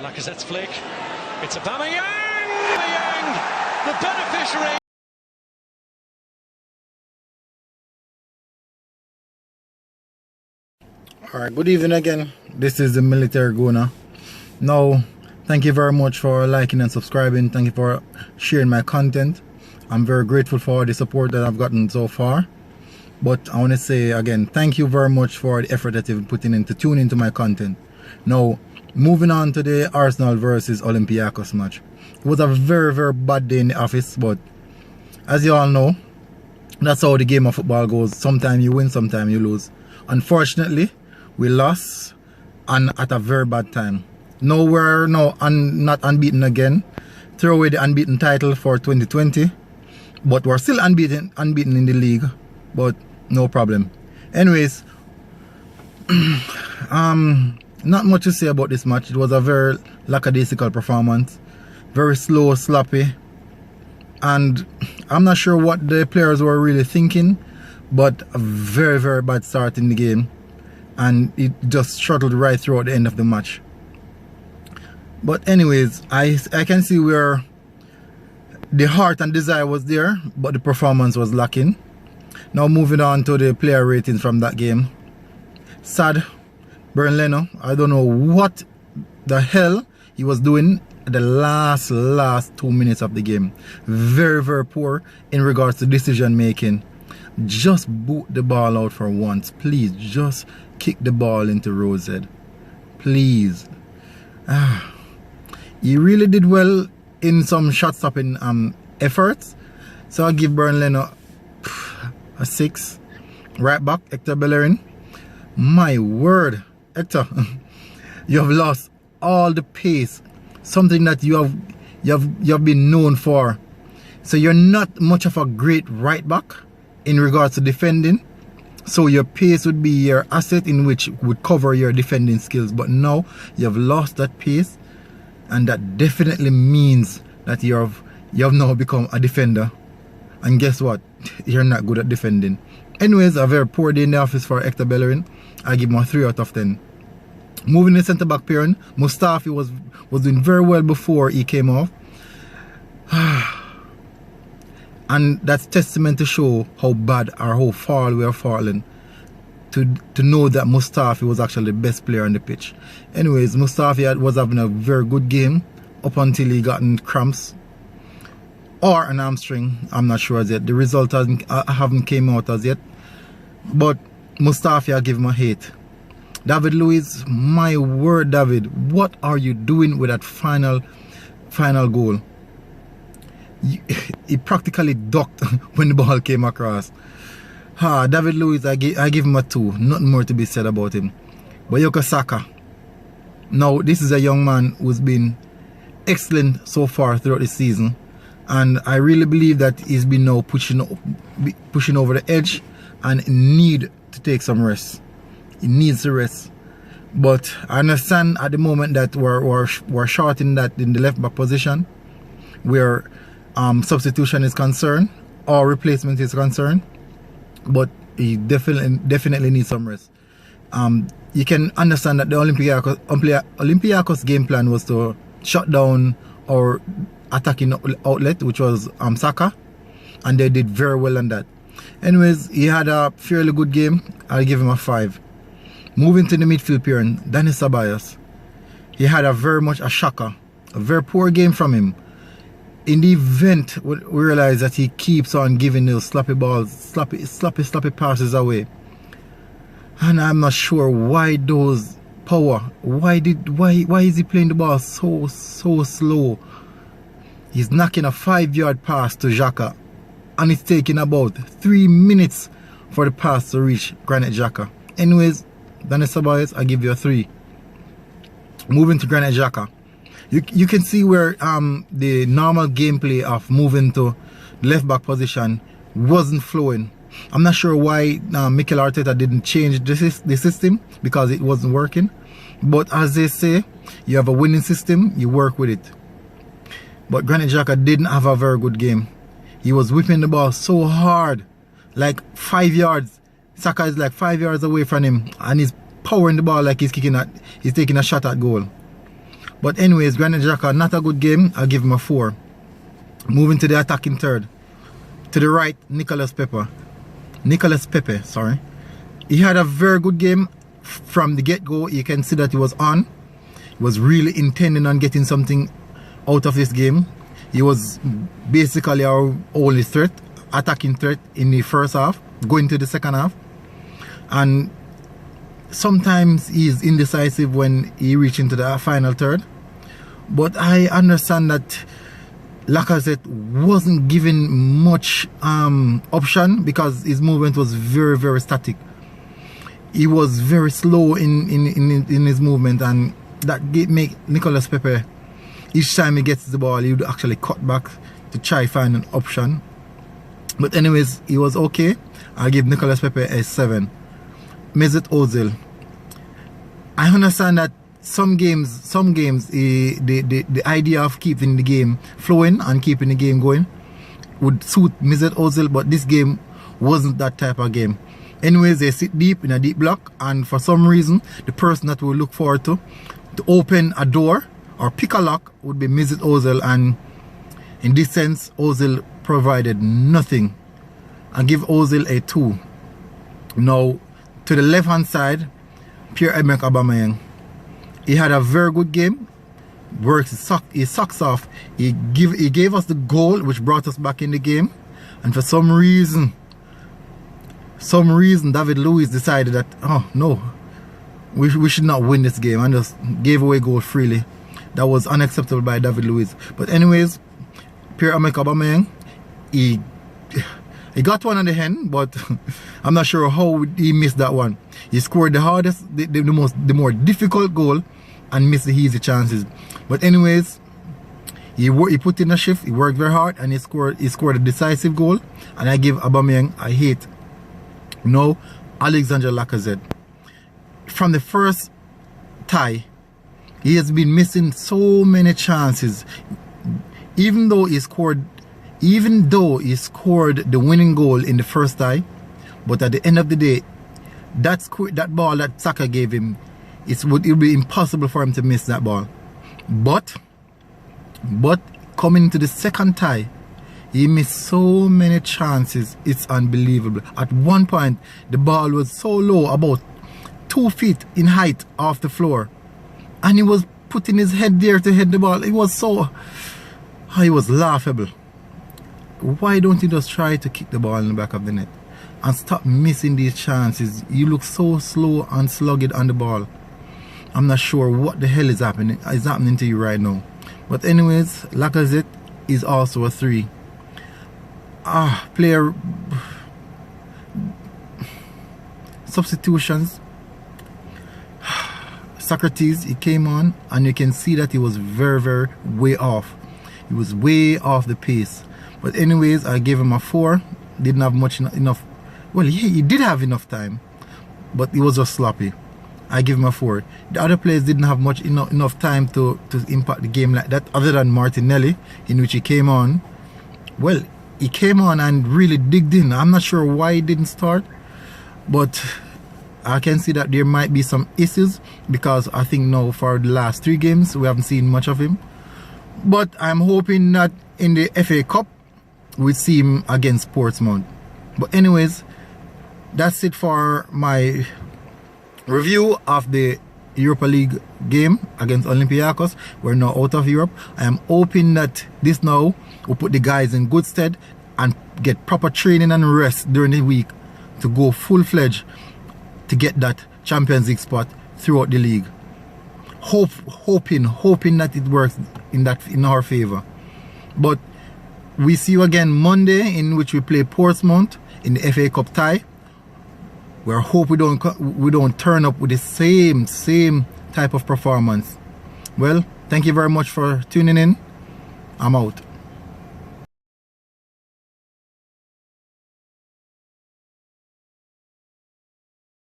Lacazette's flick. It's Aubameyang, the beneficiary. Alright, good evening again. This is the Military Guna. Now, thank you very much for liking and subscribing. Thank you for sharing my content. I'm very grateful for the support that I've gotten so far. But I want to say again, thank you very much for the effort that you've put in to tune into my content. Now, moving on to the Arsenal versus Olympiacos match. It was a very, very bad day in the office, but as you all know, that's how the game of football goes. Sometimes you win, sometimes you lose. Unfortunately, we lost, and at a very bad time. Now we're not unbeaten again. Throw away the unbeaten title for 2020, but we're still unbeaten in the league, but no problem. Anyways, not much to say about this match. It was a very lackadaisical performance, very slow, sloppy, and I'm not sure what the players were really thinking, but a very, very bad start in the game, and it just struggled right throughout the end of the match. But anyways, I can see where the heart and desire was there, but the performance was lacking. Now moving on to the player ratings from that game. Sad, Bernd Leno, I don't know what the hell he was doing the last 2 minutes of the game. Very, very poor in regards to decision making. Just boot the ball out for once. Please, just kick the ball into Rose's head. Please. He really did well in some shot-stopping efforts. So I'll give Bernd Leno a 6. Right back, Hector Bellerin. My word, Hector, you have lost all the pace. Something that you have been known for. So you're not much of a great right back in regards to defending. So your pace would be your asset in which would cover your defending skills. But now you have lost that pace, and that definitely means that you have now become a defender. And guess what? You're not good at defending. Anyways, a very poor day in the office for Hector Bellerin. I give him a 3 out of 10. Moving the centre back pairing, Mustafi was doing very well before he came off. And that's testament to show how bad or how far we are falling. To know that Mustafi was actually the best player on the pitch. Anyways, Mustafi was having a very good game up until he got in cramps or an hamstring. I'm not sure as yet. The result haven't came out as yet. But Mustafi, I give him a 8. David Luiz, my word, David, what are you doing with that final goal? He practically ducked when the ball came across. David Luiz, I give him a 2. Nothing more to be said about him. But Bukayo Saka, now this is a young man who's been excellent so far throughout the season, and I really believe that he's been now pushing over the edge and need to take some rest. He needs to rest. But I understand at the moment that we're short in the left back position, where substitution is concerned or replacement is concerned. But he definitely needs some rest. You can understand that the Olympiacos game plan was to shut down our attacking outlet, which was Saka, and they did very well on that. Anyways, he had a fairly good game. I'll give him a 5. Moving to the midfield pairing, Dani Ceballos. He had a very much a shocker. A very poor game from him. In the event, we realize that he keeps on giving those sloppy balls, sloppy passes away. And I'm not sure why those power. Why is he playing the ball so slow? He's knocking a 5-yard pass to Xhaka, and it's taking about 3 minutes for the pass to reach Granit Xhaka. Anyways, Dani Ceballos, I give you a 3. Moving to Granit Xhaka. You can see where the normal gameplay of moving to left back position wasn't flowing. I'm not sure why Mikel Arteta didn't change the system, because it wasn't working. But as they say, you have a winning system, you work with it. But Granit Xhaka didn't have a very good game. He was whipping the ball so hard, like 5 yards. Saka is like 5 yards away from him, and he's powering the ball like he's taking a shot at goal. But anyways, Granit Xhaka, not a good game. I'll give him a 4. Moving to the attacking third. To the right, Nicolas Pepe, sorry. He had a very good game from the get-go. You can see that he was on. He was really intending on getting something out of this game. He was basically our only threat, attacking threat in the first half, going to the second half. And sometimes he's indecisive when he reaches into the final third. But I understand that Lacazette wasn't given much option because his movement was very, very static. He was very slow in his movement, and that make Nicolas Pepe, each time he gets the ball, he would actually cut back to try find an option. But anyways, he was okay. I'll give Nicolas Pepe a 7. Mesut Ozil. I understand that some games, the idea of keeping the game flowing and keeping the game going would suit Mesut Ozil, but this game wasn't that type of game. Anyways, they sit deep in a deep block, and for some reason, the person that we look forward to open a door or pick a lock would be Mesut Ozil, and in this sense, Ozil provided nothing. I give Ozil a 2. Now, to the left-hand side, Pierre-Emerick Aubameyang. He had a very good game. Works his socks off. He gave us the goal which brought us back in the game. And for some reason David Luiz decided that, oh no, we should not win this game, and just gave away goal freely. That was unacceptable by David Luiz. But anyways, Pierre-Emerick Aubameyang, he got one on the hand, but I'm not sure how he missed that one. He scored the hardest, the more difficult goal, and missed the easy chances. But anyways, he put in a shift, he worked very hard, and he scored a decisive goal. And I give Aubameyang a 8. Now, Alexander Lacazette. From the first tie, he has been missing so many chances. Even though he scored the winning goal in the first tie, but at the end of the day, that ball that Saka gave him, it would be impossible for him to miss that ball. But coming to the second tie, he missed so many chances. It's unbelievable. At one point, the ball was so low, about 2 feet in height off the floor, and he was putting his head there to head the ball. He was laughable. Why don't you just try to kick the ball in the back of the net and stop missing these chances? You look so slow and slugged on the ball. I'm not sure what the hell is happening to you right now. But anyways, Lacazette is also a 3. Player substitutions. Socrates, he came on, and you can see that he was very, very way off. He was way off the pace. But anyways, I gave him a 4. Didn't have enough. Well, he did have enough time, but he was just sloppy. I give him a 4. The other players didn't have enough time to impact the game like that, other than Martinelli, in which he came on. Well, he came on and really digged in. I'm not sure why he didn't start, but I can see that there might be some issues, because I think now for the last 3 games we haven't seen much of him. But I'm hoping that in the FA Cup we see him against Portsmouth. But anyways, that's it for my review of the Europa League game against Olympiacos. We're now out of Europe. I am hoping that this now will put the guys in good stead and get proper training and rest during the week to go full-fledged to get that Champions League spot throughout the league. Hoping that it works in our favor. But we see you again Monday, in which we play Portsmouth in the FA Cup tie. We hope we don't turn up with the same type of performance. Well, thank you very much for tuning in. I'm out.